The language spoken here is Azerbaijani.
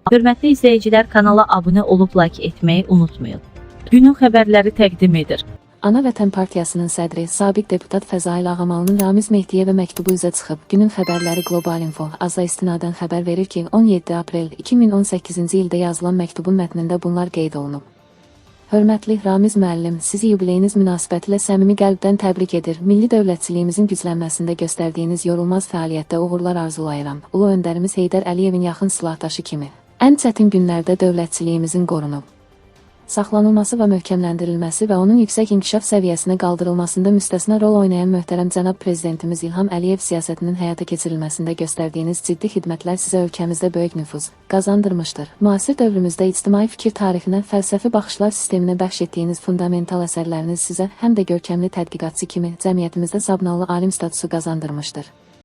Hörmətli izləyicilər, kanala abunə olub like etməyi unutmayın. Günün xəbərləri təqdim edir. Ana Vətən Partiyasının sədri, sabiq deputat Fəzail Ağamalının Ramiz Mehdiyevə məktubu üzə çıxıb. Günün xəbərləri Global Info AZA istinadən xəbər verir ki, 17 aprel 2018-ci ildə yazılan məktubun mətnində bunlar qeyd olunub. Hörmətli Ramiz müəllim, sizi yubileyiniz münasibətilə səmimi qəlbdən təbrik edir. Milli dövlətçiliyimizin güclənməsində göstərdiyiniz yorulmaz fəaliyyətdə uğurlar arzulayıram. Ulu öndərimiz Heydər Əliyevin yaxın silahdaşı kimi ən çətin günlərdə dövlətçiliyimizin qorunub, saxlanılması və möhkəmləndirilməsi və onun yüksək inkişaf səviyyəsinə qaldırılmasında müstəsna rol oynayan möhtərəm cənab prezidentimiz İlham Əliyev siyasətinin həyata keçirilməsində göstərdiyiniz ciddi xidmətlər sizə ölkəmizdə böyük nüfuz qazandırmışdır. Müasir dövrümüzdə ictimai fikir tarixinə, fəlsəfi baxışlar sisteminə bəxş etdiyiniz fundamental əsərləriniz sizə həm də görkəmli tədqiqatçı kimi cəmiyyətimizdə sabnalı alim statusu qazandırmışdır.